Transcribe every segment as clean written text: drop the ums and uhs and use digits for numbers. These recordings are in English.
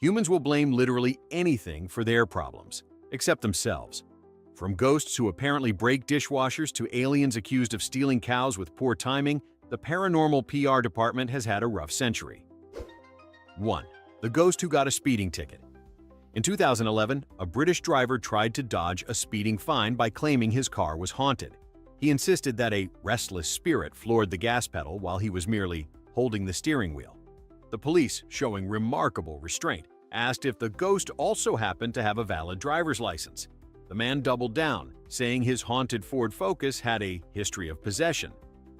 Humans will blame literally anything for their problems, except themselves. From ghosts who apparently break dishwashers to aliens accused of stealing cows with poor timing, the paranormal PR department has had a rough century. 1. The ghost who got a speeding ticket. In 2011, a British driver tried to dodge a speeding fine by claiming his car was haunted. He insisted that a restless spirit floored the gas pedal while he was merely holding the steering wheel. The police, showing remarkable restraint, asked if the ghost also happened to have a valid driver's license. The man doubled down, saying his haunted Ford Focus had a history of possession.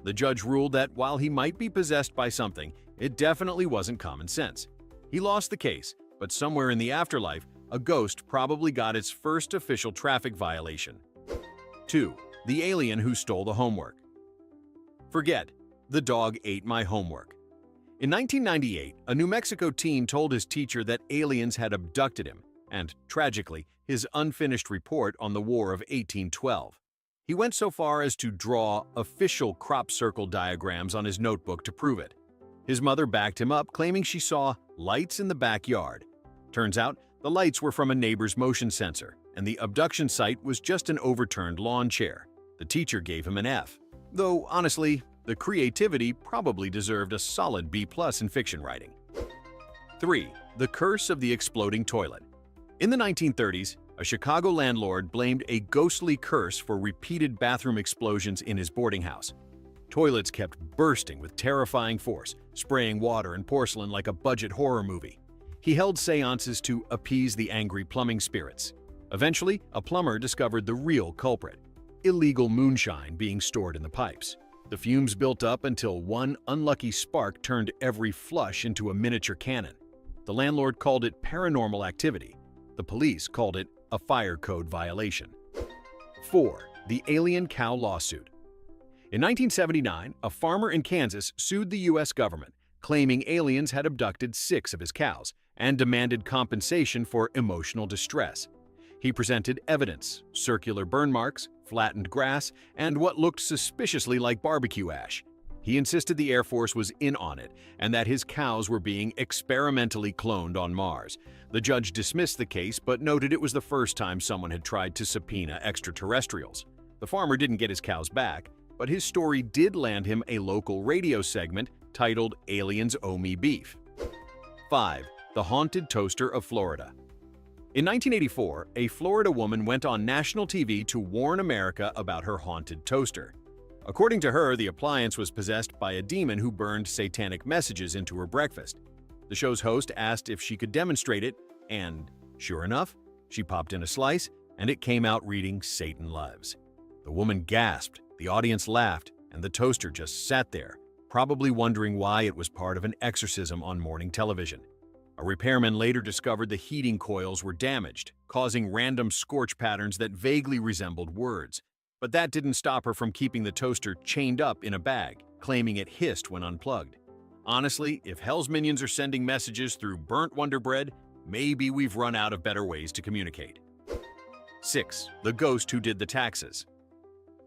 The judge ruled that while he might be possessed by something, it definitely wasn't common sense. He lost the case, but somewhere in the afterlife, a ghost probably got its first official traffic violation. 2. The alien who stole the homework. Forget, the dog ate my homework. In 1998, a New Mexico teen told his teacher that aliens had abducted him, and, tragically, his unfinished report on the War of 1812. He went so far as to draw official crop circle diagrams on his notebook to prove it. His mother backed him up, claiming she saw lights in the backyard. Turns out, the lights were from a neighbor's motion sensor, and the abduction site was just an overturned lawn chair. The teacher gave him an F, though honestly, the creativity probably deserved a solid B+ in fiction writing. 3. The curse of the exploding toilet. In the 1930s, a Chicago landlord blamed a ghostly curse for repeated bathroom explosions in his boarding house. Toilets kept bursting with terrifying force, spraying water and porcelain like a budget horror movie. He held seances to appease the angry plumbing spirits. Eventually, a plumber discovered the real culprit: illegal moonshine being stored in the pipes. The fumes built up until one unlucky spark turned every flush into a miniature cannon. The landlord called it paranormal activity. The police called it a fire code violation. 4. The alien cow lawsuit. In 1979, a farmer in Kansas sued the U.S. government, claiming aliens had abducted 6 of his cows and demanded compensation for emotional distress. He presented evidence: circular burn marks, flattened grass, and what looked suspiciously like barbecue ash. He insisted the Air Force was in on it and that his cows were being experimentally cloned on Mars. The judge dismissed the case but noted it was the first time someone had tried to subpoena extraterrestrials. The farmer didn't get his cows back, but his story did land him a local radio segment titled "Aliens Owe Me Beef." 5. The haunted toaster of Florida. In 1984, a Florida woman went on national TV to warn America about her haunted toaster. According to her, the appliance was possessed by a demon who burned satanic messages into her breakfast. The show's host asked if she could demonstrate it, and sure enough, she popped in a slice, and it came out reading "Satan Lives." The woman gasped, the audience laughed, and the toaster just sat there, probably wondering why it was part of an exorcism on morning television. A repairman later discovered the heating coils were damaged, causing random scorch patterns that vaguely resembled words. But that didn't stop her from keeping the toaster chained up in a bag, claiming it hissed when unplugged. Honestly, if Hell's minions are sending messages through burnt Wonder Bread, maybe we've run out of better ways to communicate. 6. The ghost who did the taxes.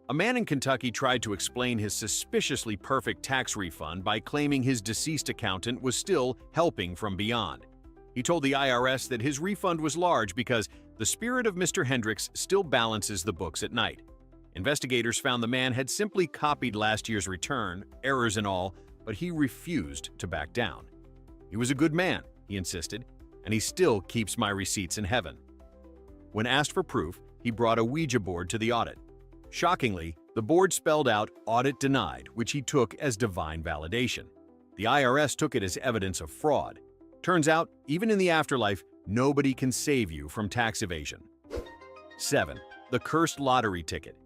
A man in Kentucky tried to explain his suspiciously perfect tax refund by claiming his deceased accountant was still helping from beyond. He told the IRS that his refund was large because the spirit of Mr. Hendricks still balances the books at night. Investigators found the man had simply copied last year's return, errors and all, but he refused to back down. He was a good man, he insisted, and he still keeps my receipts in heaven. When asked for proof, he brought a Ouija board to the audit. Shockingly, the board spelled out "audit denied," which he took as divine validation. The IRS took it as evidence of fraud. Turns out, even in the afterlife, nobody can save you from tax evasion. 7. The cursed lottery ticket.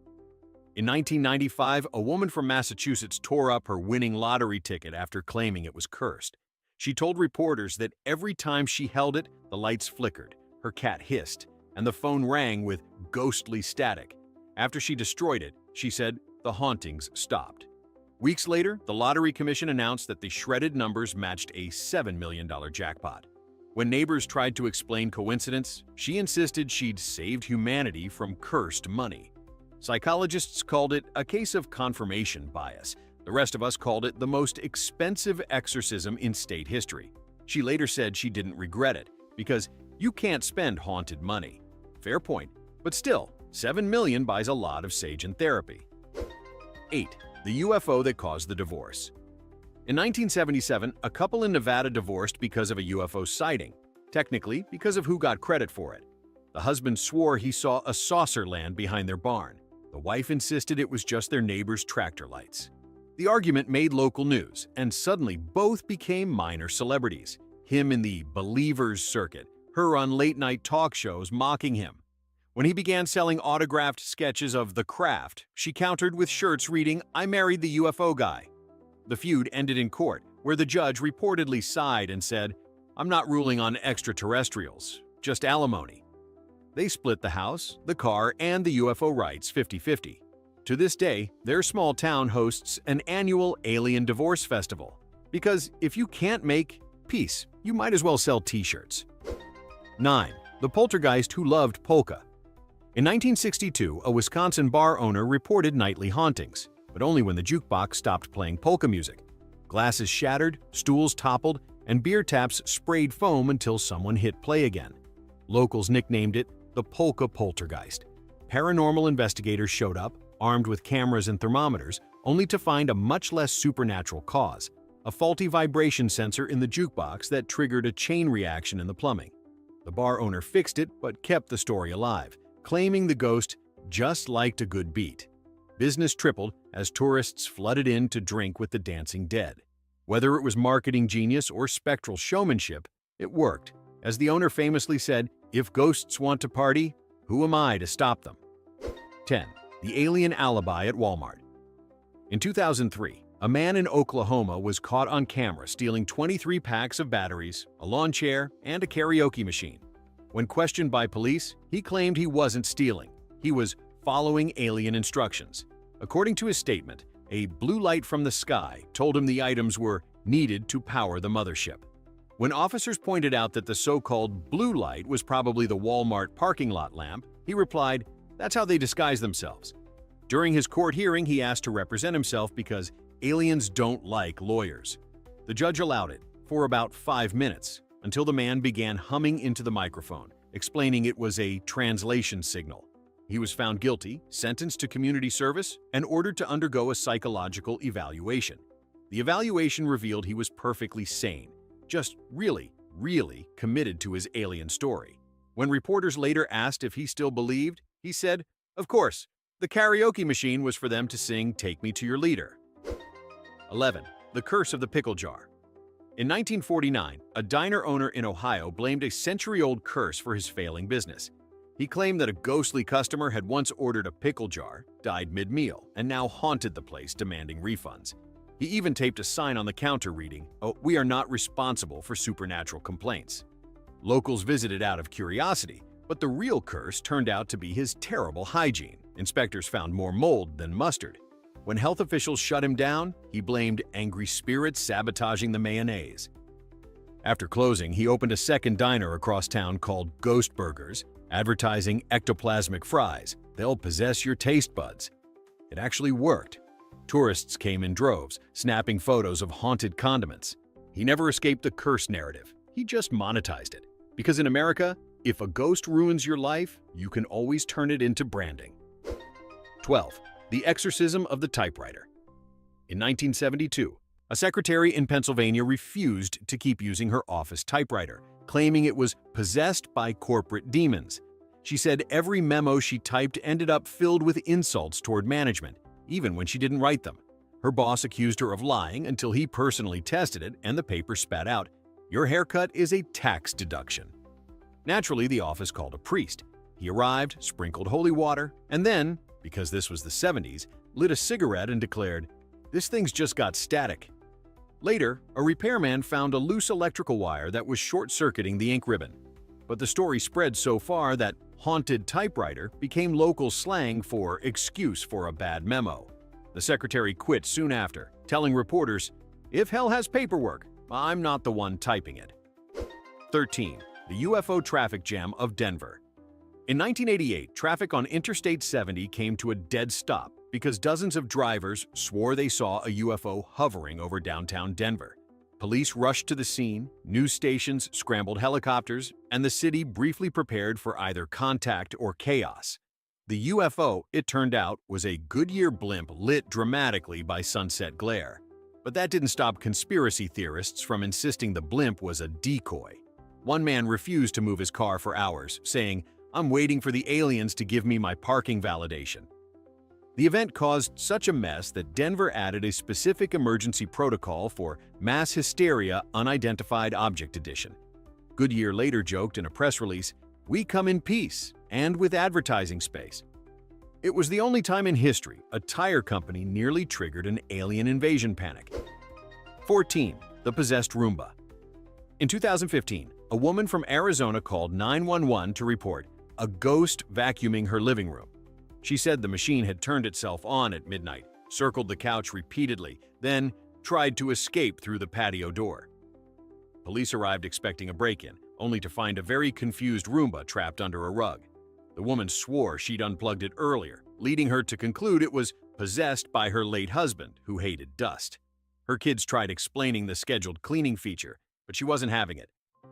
In 1995, a woman from Massachusetts tore up her winning lottery ticket after claiming it was cursed. She told reporters that every time she held it, the lights flickered, her cat hissed, and the phone rang with ghostly static. After she destroyed it, she said the hauntings stopped. Weeks later, the Lottery Commission announced that the shredded numbers matched a $7 million jackpot. When neighbors tried to explain coincidence, she insisted she'd saved humanity from cursed money. Psychologists called it a case of confirmation bias. The rest of us called it the most expensive exorcism in state history. She later said she didn't regret it, because you can't spend haunted money. Fair point, but still, $7 million buys a lot of sage and therapy. 8. The UFO that caused the divorce. In 1977, a couple in Nevada divorced because of a UFO sighting, technically because of who got credit for it. The husband swore he saw a saucer land behind their barn. The wife insisted it was just their neighbor's tractor lights. The argument made local news, and suddenly both became minor celebrities. Him in the Believers circuit, her on late-night talk shows mocking him. When he began selling autographed sketches of The Craft, she countered with shirts reading, "I married the UFO guy." The feud ended in court, where the judge reportedly sighed and said, "I'm not ruling on extraterrestrials, just alimony." They split the house, the car, and the UFO rights 50-50. To this day, their small town hosts an annual alien divorce festival. Because if you can't make peace, you might as well sell t-shirts. 9. The poltergeist who loved polka. In 1962, a Wisconsin bar owner reported nightly hauntings, but only when the jukebox stopped playing polka music. Glasses shattered, stools toppled, and beer taps sprayed foam until someone hit play again. Locals nicknamed it the Polka Poltergeist. Paranormal investigators showed up, armed with cameras and thermometers, only to find a much less supernatural cause, a faulty vibration sensor in the jukebox that triggered a chain reaction in the plumbing. The bar owner fixed it but kept the story alive, claiming the ghost just liked a good beat. Business tripled as tourists flooded in to drink with the dancing dead. Whether it was marketing genius or spectral showmanship, it worked. As the owner famously said, "If ghosts want to party, who am I to stop them?" 10. The alien alibi at Walmart. In 2003, a man in Oklahoma was caught on camera stealing 23 packs of batteries, a lawn chair, and a karaoke machine. When questioned by police, he claimed he wasn't stealing. He was following alien instructions. According to his statement, a blue light from the sky told him the items were needed to power the mothership. When officers pointed out that the so-called blue light was probably the Walmart parking lot lamp, he replied, "That's how they disguise themselves." During his court hearing, he asked to represent himself because aliens don't like lawyers. The judge allowed it for about 5 minutes, until the man began humming into the microphone, explaining it was a translation signal. He was found guilty, sentenced to community service, and ordered to undergo a psychological evaluation. The evaluation revealed he was perfectly sane, just really committed to his alien story. When reporters later asked if he still believed, he said, "Of course, the karaoke machine was for them to sing 'Take Me to Your Leader.'" 11. The Curse of the Pickle Jar. In 1949, a diner owner in Ohio blamed a century-old curse for his failing business. He claimed that a ghostly customer had once ordered a pickle jar, died mid-meal, and now haunted the place demanding refunds. He even taped a sign on the counter reading, "Oh, we are not responsible for supernatural complaints." Locals visited out of curiosity, but the real curse turned out to be his terrible hygiene. Inspectors found more mold than mustard. When health officials shut him down, he blamed angry spirits sabotaging the mayonnaise. After closing, he opened a second diner across town called Ghost Burgers, advertising ectoplasmic fries. They'll possess your taste buds. It actually worked. Tourists came in droves, snapping photos of haunted condiments. He never escaped the curse narrative. He just monetized it. Because in America, if a ghost ruins your life, you can always turn it into branding. 12. The Exorcism of the Typewriter. In 1972, a secretary in Pennsylvania refused to keep using her office typewriter, claiming it was possessed by corporate demons. She said every memo she typed ended up filled with insults toward management, even when she didn't write them. Her boss accused her of lying until he personally tested it and the paper spat out, "Your haircut is a tax deduction." Naturally, the office called a priest. He arrived, sprinkled holy water, and then, because this was the 70s, lit a cigarette and declared, "This thing's just got static." Later, a repairman found a loose electrical wire that was short-circuiting the ink ribbon. But the story spread so far that haunted typewriter became local slang for excuse for a bad memo. The secretary quit soon after, telling reporters, "If hell has paperwork, I'm not the one typing it." 13. The UFO traffic jam of Denver. In 1988, traffic on Interstate 70 came to a dead stop because dozens of drivers swore they saw a UFO hovering over downtown Denver. Police rushed to the scene, news stations scrambled helicopters, and the city briefly prepared for either contact or chaos. The UFO, it turned out, was a Goodyear blimp lit dramatically by sunset glare. But that didn't stop conspiracy theorists from insisting the blimp was a decoy. One man refused to move his car for hours, saying, "I'm waiting for the aliens to give me my parking validation." The event caused such a mess that Denver added a specific emergency protocol for mass hysteria unidentified object edition. Goodyear later joked in a press release, "We come in peace and with advertising space." It was the only time in history a tire company nearly triggered an alien invasion panic. 14. The possessed Roomba. In 2015, a woman from Arizona called 911 to report a ghost vacuuming her living room. She said the machine had turned itself on at midnight, circled the couch repeatedly, then tried to escape through the patio door. Police arrived expecting a break-in, only to find a very confused Roomba trapped under a rug. The woman swore she'd unplugged it earlier, leading her to conclude it was possessed by her late husband, who hated dust. Her kids tried explaining the scheduled cleaning feature, but she wasn't having it.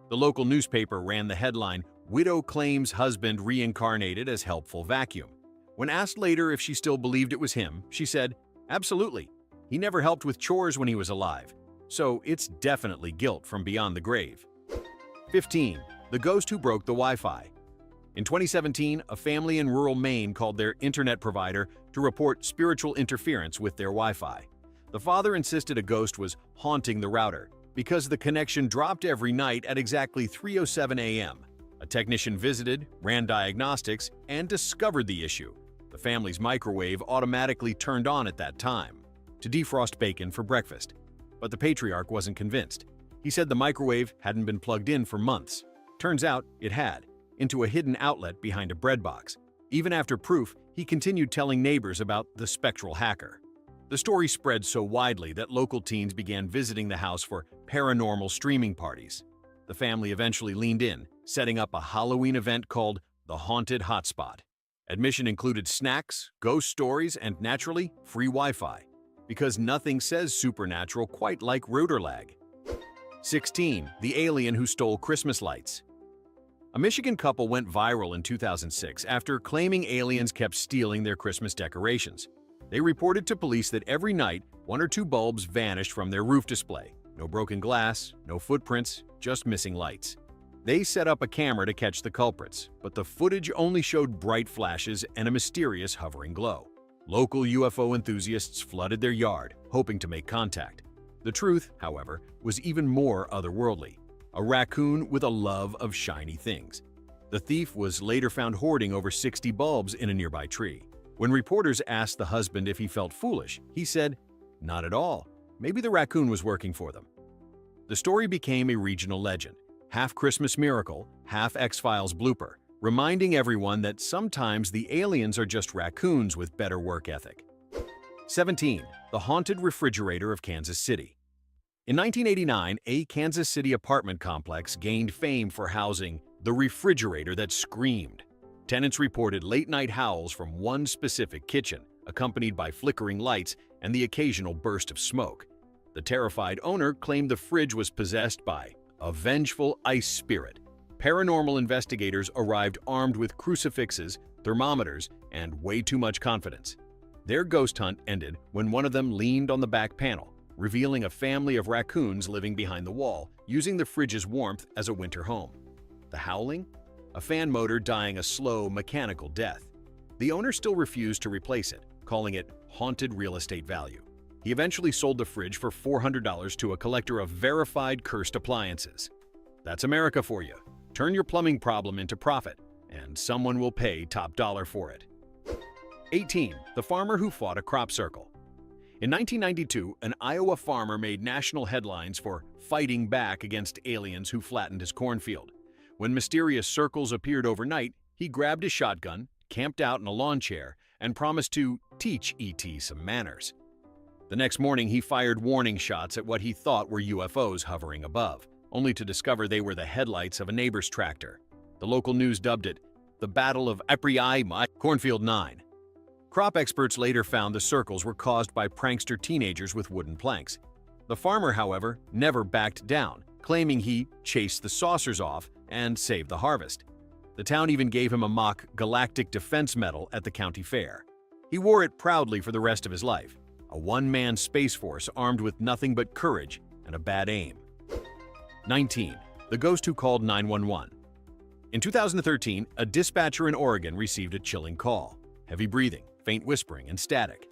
The local newspaper ran the headline, "Widow claims husband reincarnated as helpful vacuum." When asked later if she still believed it was him, she said, "Absolutely. He never helped with chores when he was alive. So it's definitely guilt from beyond the grave." 15. The ghost who broke the Wi-Fi. In 2017, a family in rural Maine called their internet provider to report spiritual interference with their Wi-Fi. The father insisted a ghost was haunting the router because the connection dropped every night at exactly 3:07 a.m. A technician visited, ran diagnostics, and discovered the issue. The family's microwave automatically turned on at that time to defrost bacon for breakfast. But the patriarch wasn't convinced. He said the microwave hadn't been plugged in for months. Turns out it had, into a hidden outlet behind a bread box. Even after proof, he continued telling neighbors about the spectral hacker. The story spread so widely that local teens began visiting the house for paranormal streaming parties. The family eventually leaned in, setting up a Halloween event called the Haunted Hotspot. Admission included snacks, ghost stories, and naturally, free Wi-Fi, because nothing says supernatural quite like router lag. 16. The alien who stole Christmas lights. A Michigan couple went viral in 2006 after claiming aliens kept stealing their Christmas decorations. They reported to police that every night, one or two bulbs vanished from their roof display. No broken glass, no footprints, just missing lights. They set up a camera to catch the culprits, but the footage only showed bright flashes and a mysterious hovering glow. Local UFO enthusiasts flooded their yard, hoping to make contact. The truth, however, was even more otherworldly. A raccoon with a love of shiny things. The thief was later found hoarding over 60 bulbs in a nearby tree. When reporters asked the husband if he felt foolish, he said, "Not at all. Maybe the raccoon was working for them." The story became a regional legend. Half Christmas miracle, half X-Files blooper, reminding everyone that sometimes the aliens are just raccoons with better work ethic. 17. The haunted refrigerator of Kansas City. In 1989, a Kansas City apartment complex gained fame for housing the refrigerator that screamed. Tenants reported late-night howls from one specific kitchen, accompanied by flickering lights and the occasional burst of smoke. The terrified owner claimed the fridge was possessed by a vengeful ice spirit. Paranormal investigators arrived armed with crucifixes, thermometers, and way too much confidence. Their ghost hunt ended when one of them leaned on the back panel, revealing a family of raccoons living behind the wall, using the fridge's warmth as a winter home. The howling? A fan motor dying a slow, mechanical death. The owner still refused to replace it, calling it haunted real estate value. He eventually sold the fridge for $400 to a collector of verified cursed appliances. That's America for you. Turn your plumbing problem into profit, and someone will pay top dollar for it. 18. The farmer who fought a crop circle. In 1992, an Iowa farmer made national headlines for fighting back against aliens who flattened his cornfield. When mysterious circles appeared overnight, he grabbed his shotgun, camped out in a lawn chair, and promised to teach ET some manners. The next morning, he fired warning shots at what he thought were UFOs hovering above, only to discover they were the headlights of a neighbor's tractor. The local news dubbed it the Battle of Apriyama Cornfield 9. Crop experts later found the circles were caused by prankster teenagers with wooden planks. The farmer, however, never backed down, claiming he chased the saucers off and saved the harvest. The town even gave him a mock Galactic Defense Medal at the county fair. He wore it proudly for the rest of his life, a one-man space force armed with nothing but courage and a bad aim. 19. The ghost who called 911. In 2013, a dispatcher in Oregon received a chilling call: heavy breathing, faint whispering, and static.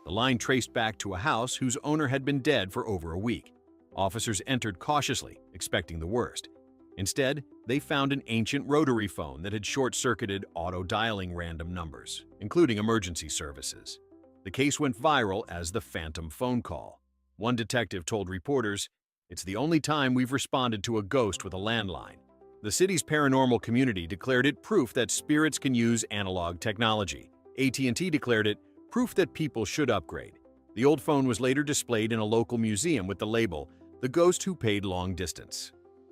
The line traced back to a house whose owner had been dead for over a week. Officers entered cautiously, expecting the worst. Instead, they found an ancient rotary phone that had short-circuited auto-dialing random numbers, including emergency services. The case went viral as the phantom phone call. One detective told reporters, "It's the only time we've responded to a ghost with a landline." The city's paranormal community declared it proof that spirits can use analog technology. AT&T declared it proof that people should upgrade. The old phone was later displayed in a local museum with the label, "The Ghost Who Paid Long Distance."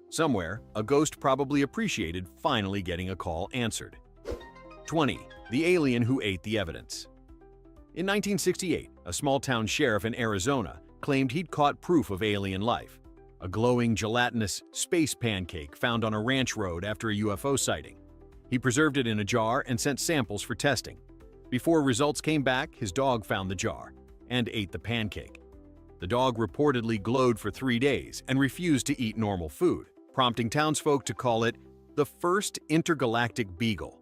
Somewhere, a ghost probably appreciated finally getting a call answered. 20. The alien who ate the evidence. In 1968, a small-town sheriff in Arizona claimed he'd caught proof of alien life: a glowing, gelatinous space pancake found on a ranch road after a UFO sighting. He preserved it in a jar and sent samples for testing. Before results came back, his dog found the jar and ate the pancake. The dog reportedly glowed for 3 days and refused to eat normal food, prompting townsfolk to call it the first intergalactic beagle.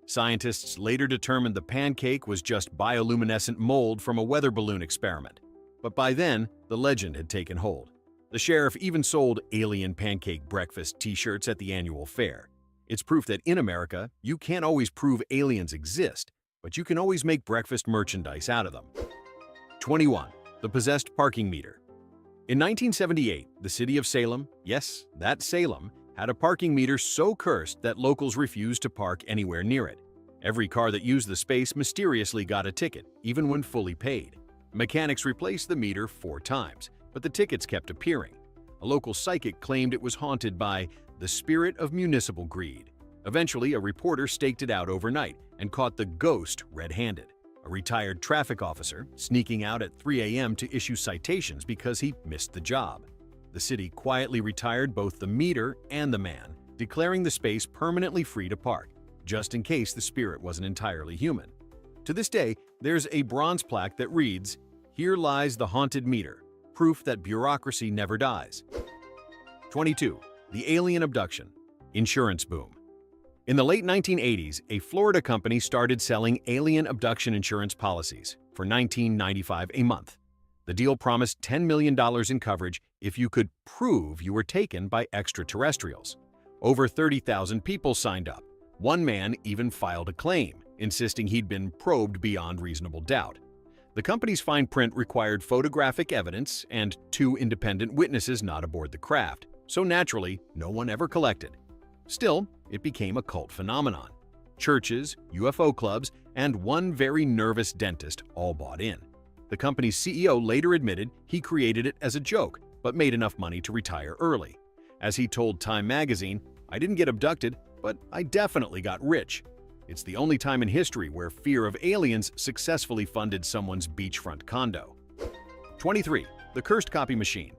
Scientists later determined the pancake was just bioluminescent mold from a weather balloon experiment. But by then, the legend had taken hold. The sheriff even sold alien pancake breakfast t-shirts at the annual fair. It's proof that in America, you can't always prove aliens exist, but you can always make breakfast merchandise out of them. 21. The possessed parking meter. In 1978, the city of Salem, yes, that Salem, had a parking meter so cursed that locals refused to park anywhere near it. Every car that used the space mysteriously got a ticket, even when fully paid. Mechanics replaced the meter 4 times, but the tickets kept appearing. A local psychic claimed it was haunted by the spirit of municipal greed. Eventually, a reporter staked it out overnight and caught the ghost red-handed, a retired traffic officer sneaking out at 3 a.m. to issue citations because he missed the job. The city quietly retired both the meter and the man, declaring the space permanently free to park, just in case the spirit wasn't entirely human. To this day, there's a bronze plaque that reads, "Here lies the haunted meter, proof that bureaucracy never dies." 22. The alien abduction. Insurance boom. In the late 1980s, a Florida company started selling alien abduction insurance policies for $19.95 a month. The deal promised $10 million in coverage if you could prove you were taken by extraterrestrials. Over 30,000 people signed up. One man even filed a claim, insisting he'd been probed beyond reasonable doubt. The company's fine print required photographic evidence and 2 independent witnesses not aboard the craft, so naturally, no one ever collected. Still, it became a cult phenomenon. Churches, UFO clubs, and one very nervous dentist all bought in. The company's CEO later admitted he created it as a joke, but made enough money to retire early. As he told Time magazine, "I didn't get abducted, but I definitely got rich." It's the only time in history where fear of aliens successfully funded someone's beachfront condo. 23. The cursed copy machine.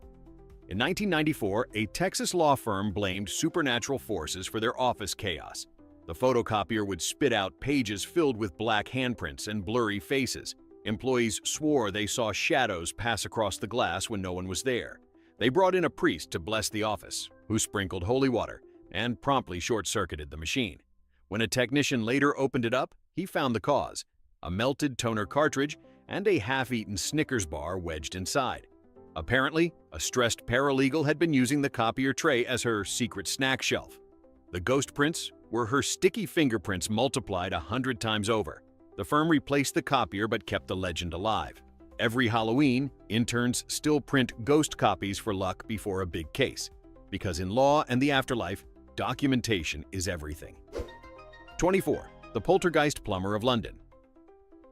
In 1994, a Texas law firm blamed supernatural forces for their office chaos. The photocopier would spit out pages filled with black handprints and blurry faces. Employees swore they saw shadows pass across the glass when no one was there. They brought in a priest to bless the office, who sprinkled holy water and promptly short-circuited the machine. When a technician later opened it up, he found the cause: a melted toner cartridge and a half-eaten Snickers bar wedged inside. Apparently, a stressed paralegal had been using the copier tray as her secret snack shelf. The ghost prints were her sticky fingerprints multiplied 100 times over. The firm replaced the copier but kept the legend alive. Every Halloween, interns still print ghost copies for luck before a big case, because in law and the afterlife, documentation is everything. 24. The poltergeist plumber of London.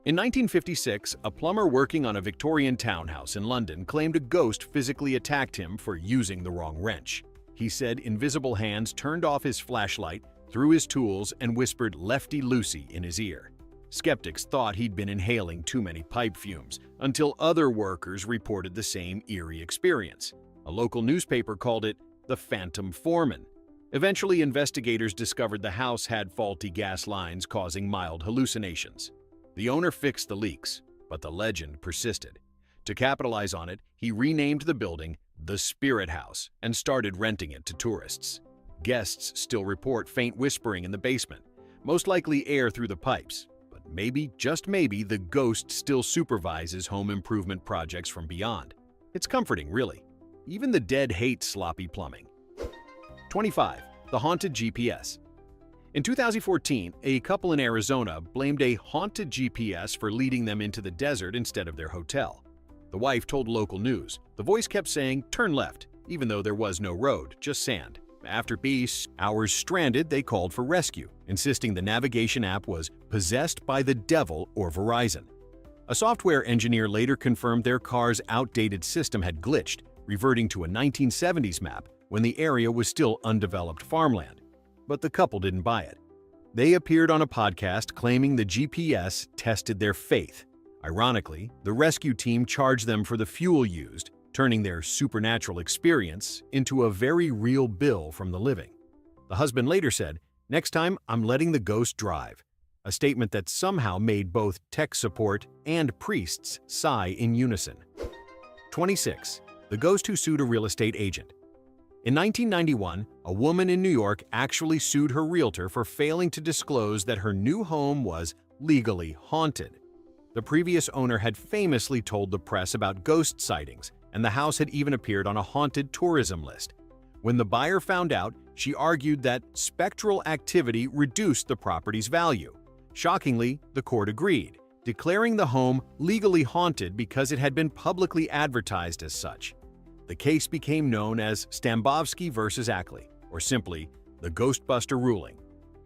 In 1956, a plumber working on a Victorian townhouse in London claimed a ghost physically attacked him for using the wrong wrench. He said invisible hands turned off his flashlight, threw his tools, and whispered "Lefty Lucy" in his ear. Skeptics thought he'd been inhaling too many pipe fumes, until other workers reported the same eerie experience. A local newspaper called it the Phantom Foreman. Eventually, investigators discovered the house had faulty gas lines causing mild hallucinations. The owner fixed the leaks, but the legend persisted. To capitalize on it, he renamed the building the Spirit House and started renting it to tourists. Guests still report faint whispering in the basement, most likely air through the pipes. But maybe, just maybe, the ghost still supervises home improvement projects from beyond. It's comforting, really. Even the dead hate sloppy plumbing. 25. The haunted GPS. In 2014, a couple in Arizona blamed a haunted GPS for leading them into the desert instead of their hotel. The wife told local news. The voice kept saying, "Turn left," even though there was no road, just sand. After hours stranded, they called for rescue, insisting the navigation app was possessed by the devil or Verizon. A software engineer later confirmed their car's outdated system had glitched, reverting to a 1970s map when the area was still undeveloped farmland. But the couple didn't buy it. They appeared on a podcast claiming the GPS tested their faith. Ironically, the rescue team charged them for the fuel used, turning their supernatural experience into a very real bill from the living. The husband later said, "Next time, I'm letting the ghost drive," a statement that somehow made both tech support and priests sigh in unison. 26. The ghost who sued a real estate agent. In 1991, a woman in New York actually sued her realtor for failing to disclose that her new home was legally haunted. The previous owner had famously told the press about ghost sightings, and the house had even appeared on a haunted tourism list. When the buyer found out, she argued that spectral activity reduced the property's value. Shockingly, the court agreed, declaring the home legally haunted because it had been publicly advertised as such. The case became known as Stambovsky versus Ackley, or simply the Ghostbuster ruling.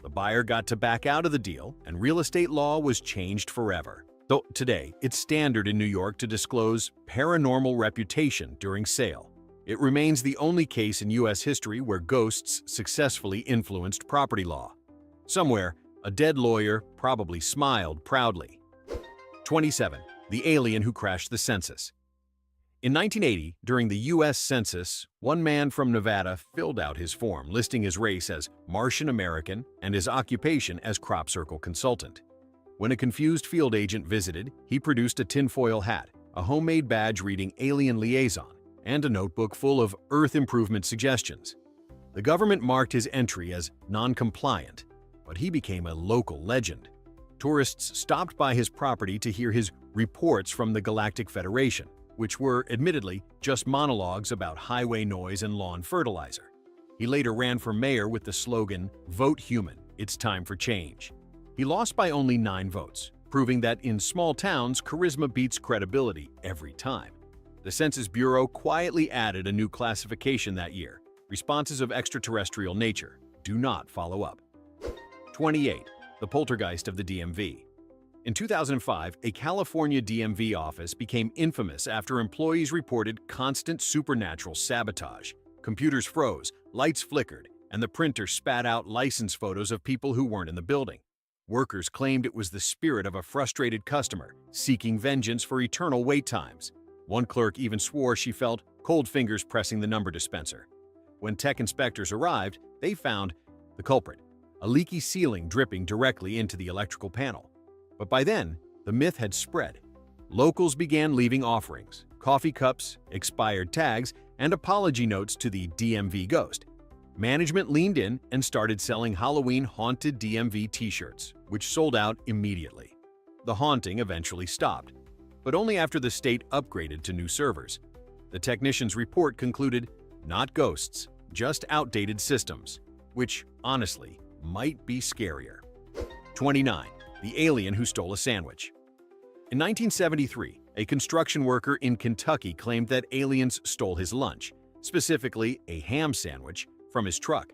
The buyer got to back out of the deal, and real estate law was changed forever. Though today, it's standard in New York to disclose paranormal reputation during sale. It remains the only case in U.S. history where ghosts successfully influenced property law. Somewhere, a dead lawyer probably smiled proudly. 27. The alien who crashed the census. In 1980, during the U.S. Census, one man from Nevada filled out his form, listing his race as Martian American and his occupation as crop circle consultant. When a confused field agent visited, he produced a tinfoil hat, a homemade badge reading Alien Liaison, and a notebook full of Earth improvement suggestions. The government marked his entry as non-compliant, but he became a local legend. Tourists stopped by his property to hear his reports from the Galactic Federation, which were, admittedly, just monologues about highway noise and lawn fertilizer. He later ran for mayor with the slogan, "Vote Human, it's time for change." He lost by only 9 votes, proving that in small towns, charisma beats credibility every time. The Census Bureau quietly added a new classification that year: responses of extraterrestrial nature. Do not follow up. 28. The poltergeist of the DMV. In 2005, a California DMV office became infamous after employees reported constant supernatural sabotage. Computers froze, lights flickered, and the printer spat out license photos of people who weren't in the building. Workers claimed it was the spirit of a frustrated customer, seeking vengeance for eternal wait times. One clerk even swore she felt cold fingers pressing the number dispenser. When tech inspectors arrived, they found the culprit, a leaky ceiling dripping directly into the electrical panel. But by then, the myth had spread. Locals began leaving offerings, coffee cups, expired tags, and apology notes to the DMV ghost. Management leaned in and started selling Halloween haunted DMV t-shirts, which sold out immediately. The haunting eventually stopped, but only after the state upgraded to new servers. The technician's report concluded, not ghosts, just outdated systems, which, honestly, might be scarier. 29. The alien who stole a sandwich. In 1973, a construction worker in Kentucky claimed that aliens stole his lunch, specifically a ham sandwich, from his truck.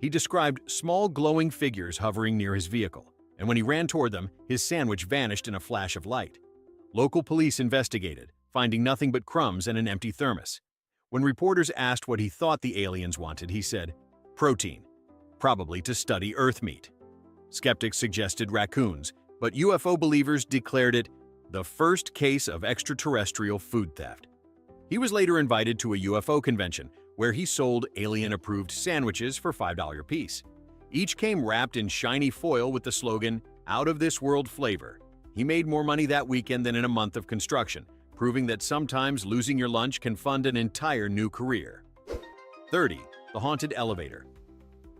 He described small glowing figures hovering near his vehicle, and when he ran toward them, his sandwich vanished in a flash of light. Local police investigated, finding nothing but crumbs and an empty thermos. When reporters asked what he thought the aliens wanted, he said, "Protein, probably to study Earth meat." Skeptics suggested raccoons, but UFO believers declared it the first case of extraterrestrial food theft. He was later invited to a UFO convention where he sold alien-approved sandwiches for $5 a piece. Each came wrapped in shiny foil with the slogan, "Out of this world flavor." He made more money that weekend than in a month of construction, proving that sometimes losing your lunch can fund an entire new career. 30. The haunted elevator.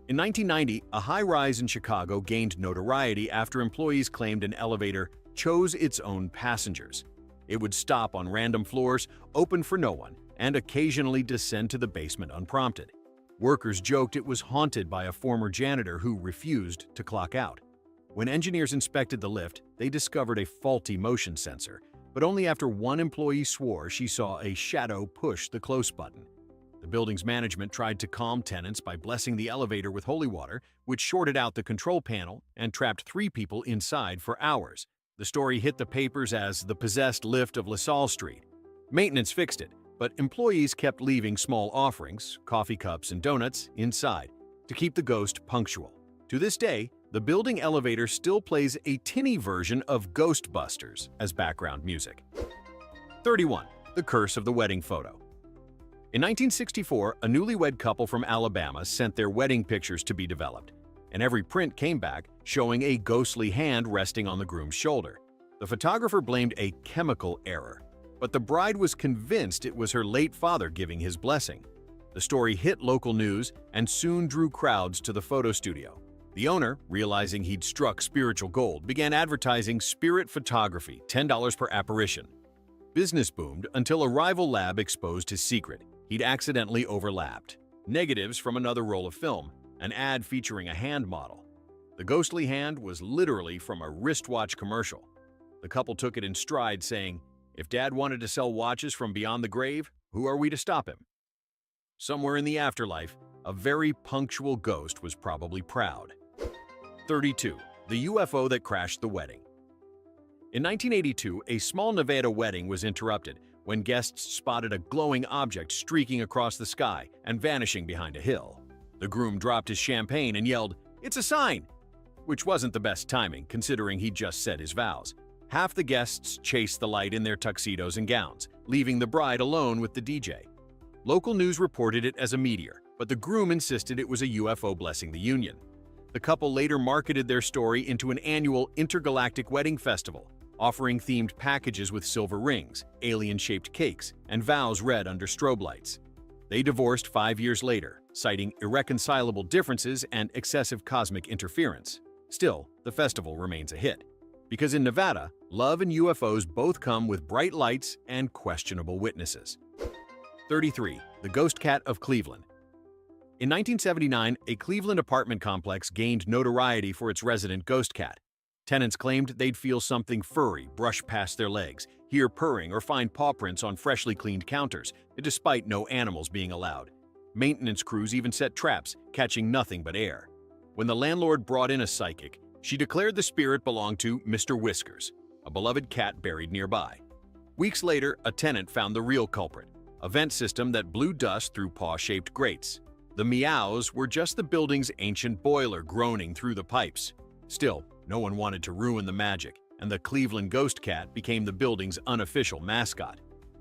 In 1990, a high-rise in Chicago gained notoriety after employees claimed an elevator chose its own passengers. It would stop on random floors, open for no one, and occasionally descend to the basement unprompted. Workers joked it was haunted by a former janitor who refused to clock out. When engineers inspected the lift, they discovered a faulty motion sensor, but only after one employee swore she saw a shadow push the close button. The building's management tried to calm tenants by blessing the elevator with holy water, which shorted out the control panel and trapped 3 people inside for hours. The story hit the papers as the possessed lift of LaSalle Street. Maintenance fixed it, but employees kept leaving small offerings, coffee cups and donuts, inside to keep the ghost punctual. To this day, the building elevator still plays a tinny version of Ghostbusters as background music. 31. The curse of the wedding photo. In 1964, a newlywed couple from Alabama sent their wedding pictures to be developed, and every print came back showing a ghostly hand resting on the groom's shoulder. The photographer blamed a chemical error, but the bride was convinced it was her late father giving his blessing. The story hit local news and soon drew crowds to the photo studio. The owner, realizing he'd struck spiritual gold, began advertising spirit photography, $10 per apparition. Business boomed until a rival lab exposed his secret. He'd accidentally overlapped negatives from another roll of film, an ad featuring a hand model. The ghostly hand was literally from a wristwatch commercial. The couple took it in stride, saying, "If Dad wanted to sell watches from beyond the grave, who are we to stop him?" Somewhere in the afterlife, a very punctual ghost was probably proud. 32. The UFO that crashed the wedding. In 1982, a small Nevada wedding was interrupted when guests spotted a glowing object streaking across the sky and vanishing behind a hill. The groom dropped his champagne and yelled, "It's a sign!" which wasn't the best timing considering he'd just said his vows. Half the guests chased the light in their tuxedos and gowns, leaving the bride alone with the DJ. Local news reported it as a meteor, but the groom insisted it was a UFO blessing the union. The couple later marketed their story into an annual intergalactic wedding festival, offering themed packages with silver rings, alien-shaped cakes, and vows read under strobe lights. They divorced 5 years later, citing irreconcilable differences and excessive cosmic interference. Still, the festival remains a hit. Because in Nevada, love and UFOs both come with bright lights and questionable witnesses. 33. The Ghost Cat of Cleveland. In 1979, a Cleveland apartment complex gained notoriety for its resident ghost cat. Tenants claimed they'd feel something furry brush past their legs, hear purring, or find paw prints on freshly cleaned counters, despite no animals being allowed. Maintenance crews even set traps, catching nothing but air. When the landlord brought in a psychic, she declared the spirit belonged to Mr. Whiskers, a beloved cat buried nearby. Weeks later, a tenant found the real culprit, a vent system that blew dust through paw-shaped grates. The meows were just the building's ancient boiler groaning through the pipes. Still, no one wanted to ruin the magic, and the Cleveland Ghost Cat became the building's unofficial mascot.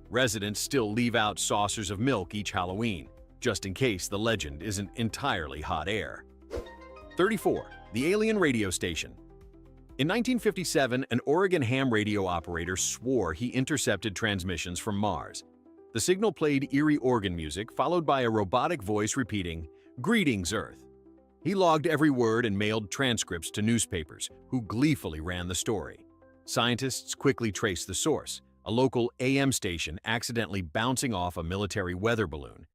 Residents still leave out saucers of milk each Halloween, just in case the legend isn't entirely hot air. 34. The Alien Radio Station. In 1957, an Oregon ham radio operator swore he intercepted transmissions from Mars. The signal played eerie organ music, followed by a robotic voice repeating, "Greetings, Earth." He logged every word and mailed transcripts to newspapers, who gleefully ran the story. Scientists quickly traced the source, a local AM station accidentally bouncing off a military weather balloon.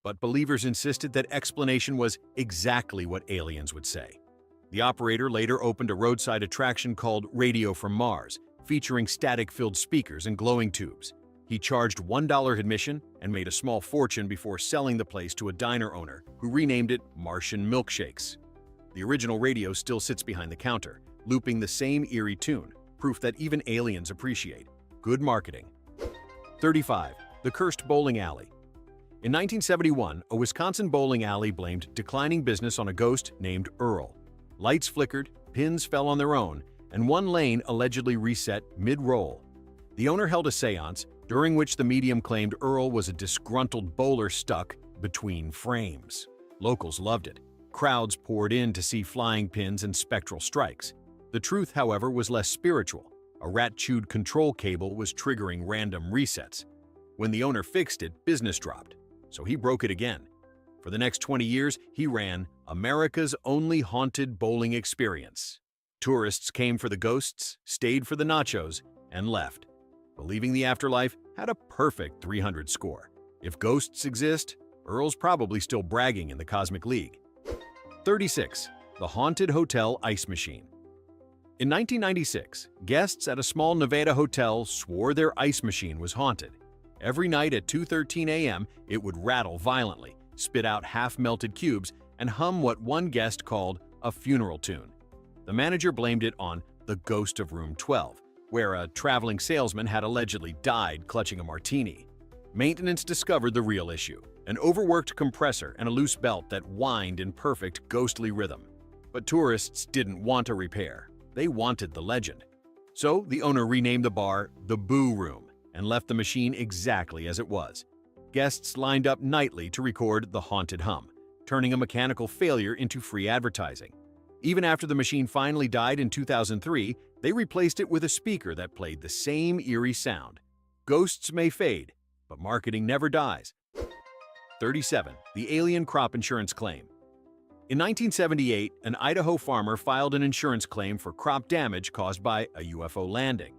But believers insisted that explanation was exactly what aliens would say. The operator later opened a roadside attraction called Radio from Mars, featuring static-filled speakers and glowing tubes. He charged $1 admission and made a small fortune before selling the place to a diner owner who renamed it Martian Milkshakes. The original radio still sits behind the counter, looping the same eerie tune, proof that even aliens appreciate good marketing. 35. The Cursed Bowling Alley. In 1971, a Wisconsin bowling alley blamed declining business on a ghost named Earl. Lights flickered, pins fell on their own, and one lane allegedly reset mid-roll. The owner held a seance, during which the medium claimed Earl was a disgruntled bowler stuck between frames. Locals loved it. Crowds poured in to see flying pins and spectral strikes. The truth, however, was less spiritual. A rat-chewed control cable was triggering random resets. When the owner fixed it, business dropped, so he broke it again. For the next 20 years, he ran America's only haunted bowling experience. Tourists came for the ghosts, stayed for the nachos, and left, believing the afterlife had a perfect 300 score. If ghosts exist, Earl's probably still bragging in the Cosmic League. 36. The Haunted Hotel Ice Machine. In 1996, guests at a small Nevada hotel swore their ice machine was haunted. Every night at 2:13 a.m., it would rattle violently, spit out half-melted cubes, and hum what one guest called a funeral tune. The manager blamed it on the ghost of Room 12, where a traveling salesman had allegedly died clutching a martini. Maintenance discovered the real issue: an overworked compressor and a loose belt that whined in perfect ghostly rhythm. But tourists didn't want a repair. They wanted the legend. So the owner renamed the bar the Boo Room and left the machine exactly as it was. Guests lined up nightly to record the haunted hum, turning a mechanical failure into free advertising. Even after the machine finally died in 2003, they replaced it with a speaker that played the same eerie sound. Ghosts may fade, but marketing never dies. 37. The Alien Crop Insurance Claim. In 1978, an Idaho farmer filed an insurance claim for crop damage caused by a UFO landing.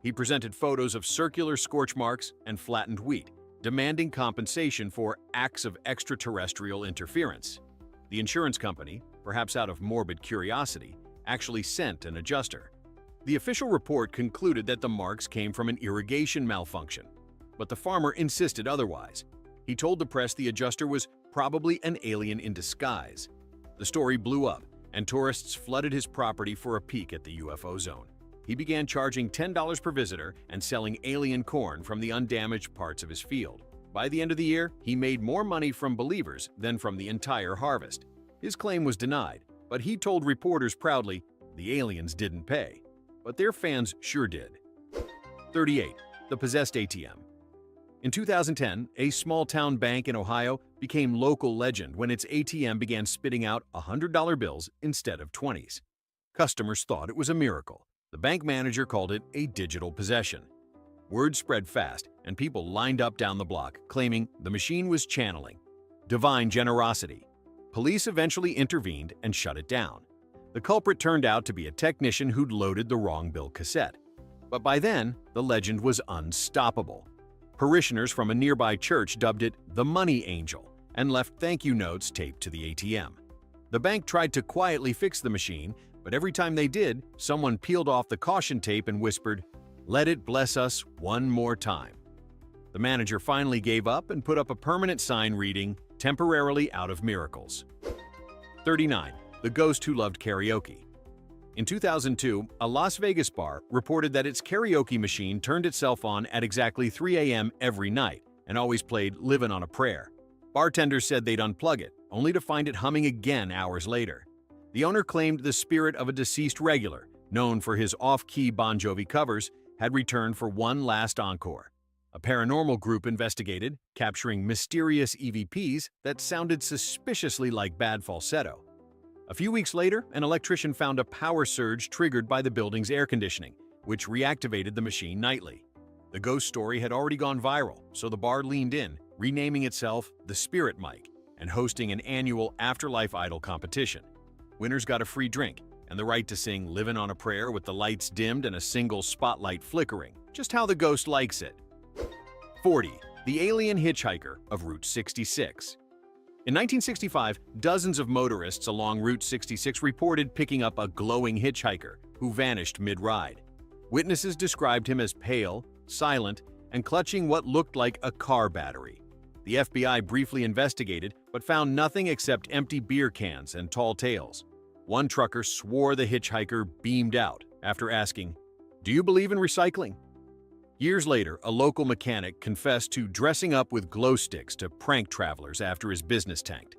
He presented photos of circular scorch marks and flattened wheat, demanding compensation for acts of extraterrestrial interference. The insurance company, perhaps out of morbid curiosity, actually sent an adjuster. The official report concluded that the marks came from an irrigation malfunction, but the farmer insisted otherwise. He told the press the adjuster was probably an alien in disguise. The story blew up, and tourists flooded his property for a peek at the UFO zone. He began charging $10 per visitor and selling alien corn from the undamaged parts of his field. By the end of the year, he made more money from believers than from the entire harvest. His claim was denied, but he told reporters proudly, the aliens didn't pay. But their fans sure did. 38. The Possessed ATM. In 2010, a small-town bank in Ohio became local legend when its ATM began spitting out $100 bills instead of 20s. Customers thought it was a miracle. The bank manager called it a digital possession. Word spread fast, and people lined up down the block, claiming the machine was channeling divine generosity. Police eventually intervened and shut it down. The culprit turned out to be a technician who'd loaded the wrong bill cassette. But by then, the legend was unstoppable. Parishioners from a nearby church dubbed it the Money Angel and left thank you notes taped to the ATM. The bank tried to quietly fix the machine, but every time they did, someone peeled off the caution tape and whispered, "Let it bless us one more time." The manager finally gave up and put up a permanent sign reading, "Temporarily out of miracles." 39. The Ghost Who Loved Karaoke. In 2002, a Las Vegas bar reported that its karaoke machine turned itself on at exactly 3 a.m. every night and always played "Livin' on a Prayer." Bartenders said they'd unplug it, only to find it humming again hours later. The owner claimed the spirit of a deceased regular, known for his off-key Bon Jovi covers, had returned for one last encore. A paranormal group investigated, capturing mysterious EVPs that sounded suspiciously like bad falsetto. A few weeks later, an electrician found a power surge triggered by the building's air conditioning, which reactivated the machine nightly. The ghost story had already gone viral, so the bar leaned in, renaming itself the Spirit Mic and hosting an annual Afterlife Idol competition. Winners got a free drink and the right to sing "Livin' on a Prayer" with the lights dimmed and a single spotlight flickering, just how the ghost likes it. 40. The Alien Hitchhiker of Route 66. In 1965, dozens of motorists along Route 66 reported picking up a glowing hitchhiker who vanished mid-ride. Witnesses described him as pale, silent, and clutching what looked like a car battery. The FBI briefly investigated, but found nothing except empty beer cans and tall tales. One trucker swore the hitchhiker beamed out after asking, "Do you believe in recycling?" Years later, a local mechanic confessed to dressing up with glow sticks to prank travelers after his business tanked.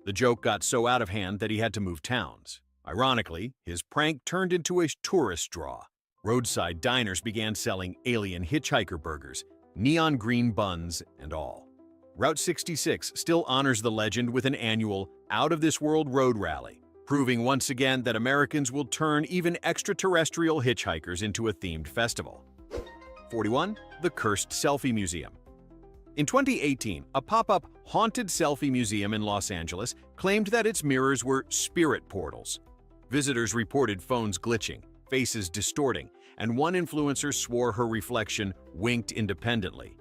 The joke got so out of hand that he had to move towns. Ironically, his prank turned into a tourist draw. Roadside diners began selling alien hitchhiker burgers, neon green buns, and all. Route 66 still honors the legend with an annual out-of-this-world road rally, proving once again that Americans will turn even extraterrestrial hitchhikers into a themed festival. 41. The Cursed Selfie Museum. In 2018, a pop-up haunted selfie museum in Los Angeles claimed that its mirrors were spirit portals. Visitors reported phones glitching, faces distorting, and one influencer swore her reflection winked independently.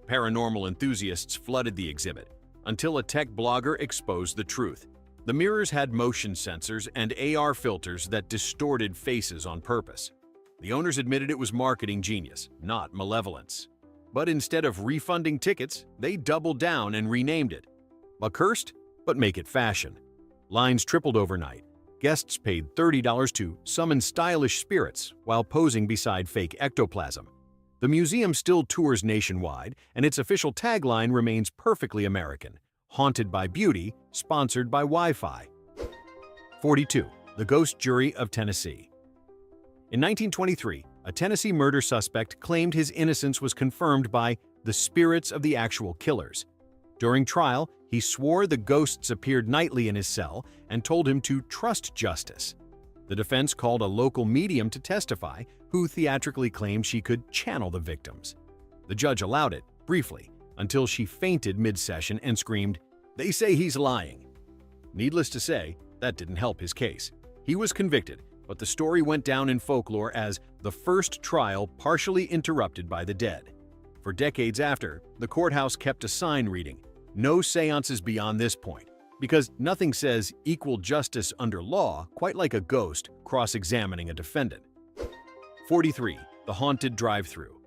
Paranormal enthusiasts flooded the exhibit, until a tech blogger exposed the truth. The mirrors had motion sensors and AR filters that distorted faces on purpose. The owners admitted it was marketing genius, not malevolence. But instead of refunding tickets, they doubled down and renamed it. Accursed, but make it fashion. Lines tripled overnight. Guests paid $30 to summon stylish spirits while posing beside fake ectoplasm. The museum still tours nationwide, and its official tagline remains perfectly American: haunted by beauty, sponsored by Wi-Fi. 42. The Ghost Jury of Tennessee. In 1923, a Tennessee murder suspect claimed his innocence was confirmed by the spirits of the actual killers. During trial, he swore the ghosts appeared nightly in his cell and told him to trust justice. The defense called a local medium to testify, who theatrically claimed she could channel the victims. The judge allowed it, briefly, until she fainted mid-session and screamed, "They say he's lying." Needless to say, that didn't help his case. He was convicted, but the story went down in folklore as the first trial partially interrupted by the dead. For decades after, the courthouse kept a sign reading, "No seances beyond this point," because nothing says equal justice under law quite like a ghost cross-examining a defendant. 43. The Haunted Drive-Thru.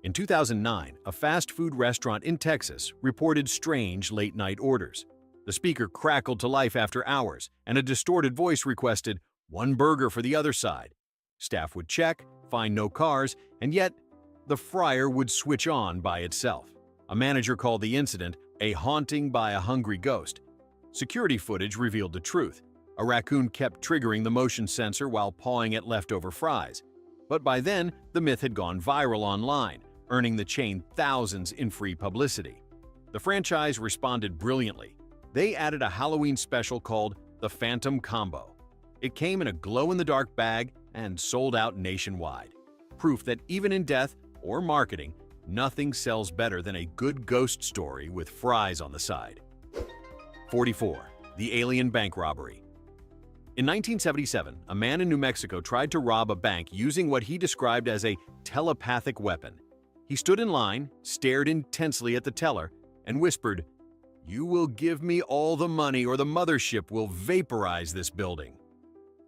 In 2009, a fast food restaurant in Texas reported strange late-night orders. The speaker crackled to life after hours, and a distorted voice requested, "One burger for the other side." Staff would check, find no cars, and yet the fryer would switch on by itself. A manager called the incident a haunting by a hungry ghost. Security footage revealed the truth. A raccoon kept triggering the motion sensor while pawing at leftover fries. But by then, the myth had gone viral online, earning the chain thousands in free publicity. The franchise responded brilliantly. They added a Halloween special called the Phantom Combo. It came in a glow-in-the-dark bag and sold out nationwide. Proof that even in death or marketing, nothing sells better than a good ghost story with fries on the side. 44. The Alien Bank Robbery. In 1977, a man in New Mexico tried to rob a bank using what he described as a telepathic weapon. He stood in line, stared intensely at the teller, and whispered, "You will give me all the money or the mothership will vaporize this building."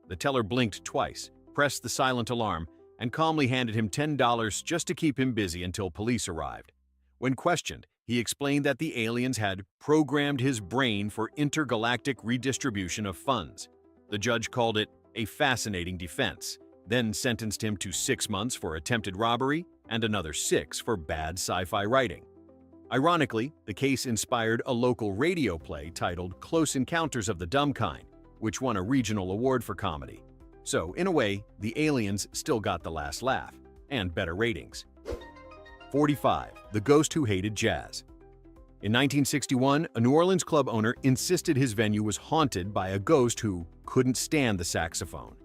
The teller blinked twice, pressed the silent alarm, and calmly handed him $10 just to keep him busy until police arrived. When questioned, he explained that the aliens had programmed his brain for intergalactic redistribution of funds. The judge called it a fascinating defense, then sentenced him to 6 months for attempted robbery and another 6 for bad sci-fi writing. Ironically, the case inspired a local radio play titled Close Encounters of the Dumb Kind, which won a regional award for comedy. So, in a way, the aliens still got the last laugh, and better ratings. 45. The Ghost Who Hated Jazz. In 1961, a New Orleans club owner insisted his venue was haunted by a ghost who couldn't stand the saxophone.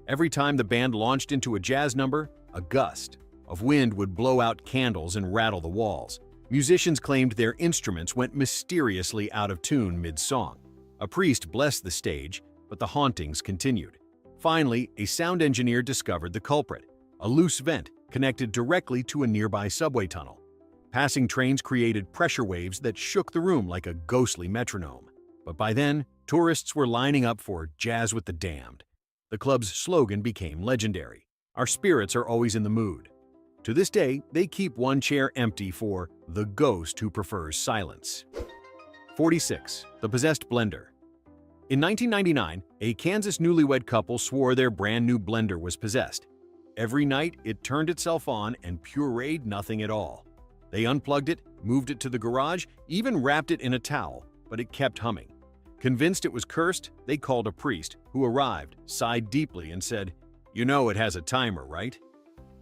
Every time the band launched into a jazz number, a gust of wind would blow out candles and rattle the walls. Musicians claimed their instruments went mysteriously out of tune mid-song. A priest blessed the stage, but the hauntings continued. Finally, a sound engineer discovered the culprit, a loose vent connected directly to a nearby subway tunnel. Passing trains created pressure waves that shook the room like a ghostly metronome. But by then, tourists were lining up for Jazz with the Damned. The club's slogan became legendary: "Our spirits are always in the mood." To this day, they keep one chair empty for the ghost who prefers silence. 46. The Possessed Blender. In 1999, a Kansas newlywed couple swore their brand new blender was possessed. Every night, it turned itself on and pureed nothing at all. They unplugged it, moved it to the garage, even wrapped it in a towel, but it kept humming. Convinced it was cursed, they called a priest, who arrived, sighed deeply, and said, "You know it has a timer, right?"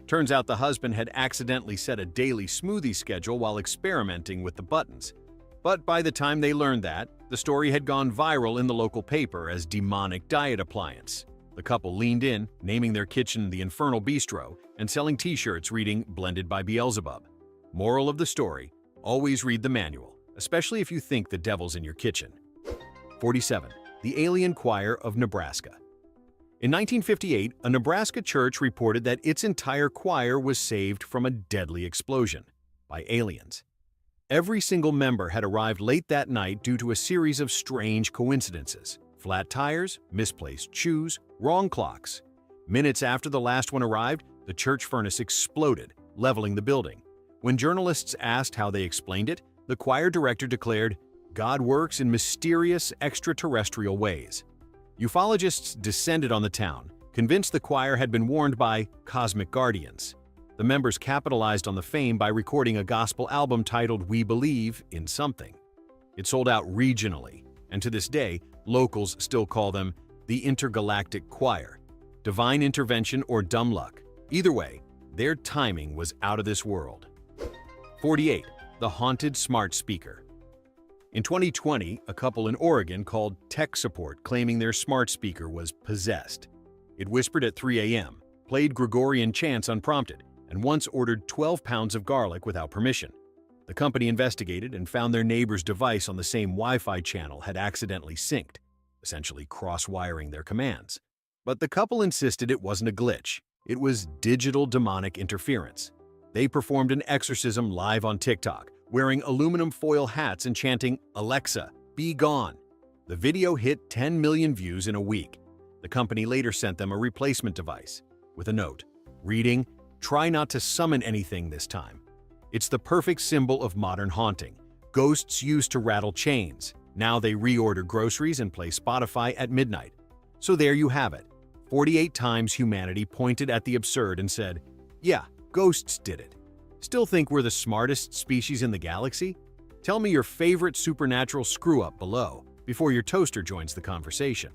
Turns out the husband had accidentally set a daily smoothie schedule while experimenting with the buttons. But by the time they learned that, the story had gone viral in the local paper as demonic diet appliance. The couple leaned in, naming their kitchen the Infernal Bistro and selling t-shirts reading "Blended by Beelzebub." Moral of the story: always read the manual, especially if you think the devil's in your kitchen. 47. The Alien Choir of Nebraska. In 1958, a Nebraska church reported that its entire choir was saved from a deadly explosion by aliens. Every single member had arrived late that night due to a series of strange coincidences: flat tires, misplaced shoes, wrong clocks. Minutes after the last one arrived, the church furnace exploded, leveling the building. When journalists asked how they explained it, the choir director declared, "God works in mysterious extraterrestrial ways." Ufologists descended on the town, convinced the choir had been warned by cosmic guardians. The members capitalized on the fame by recording a gospel album titled "We Believe in Something." It sold out regionally, and to this day, locals still call them the Intergalactic Choir, divine intervention, or dumb luck. Either way, their timing was out of this world. 48. The Haunted Smart Speaker. In 2020, a couple in Oregon called tech support claiming their smart speaker was possessed. It whispered at 3 a.m., played Gregorian chants unprompted, and once ordered 12 pounds of garlic without permission. The company investigated and found their neighbor's device on the same Wi-Fi channel had accidentally synced, essentially cross-wiring their commands. But the couple insisted it wasn't a glitch. It was digital demonic interference. They performed an exorcism live on TikTok, wearing aluminum foil hats and chanting, "Alexa, be gone." The video hit 10 million views in a week. The company later sent them a replacement device, with a note, reading, "Try not to summon anything this time. It's the perfect symbol of modern haunting. Ghosts used to rattle chains. Now they reorder groceries and play Spotify at midnight." So there you have it. 48 times humanity pointed at the absurd and said, "Yeah, ghosts did it." Still think we're the smartest species in the galaxy? Tell me your favorite supernatural screw-up below before your toaster joins the conversation.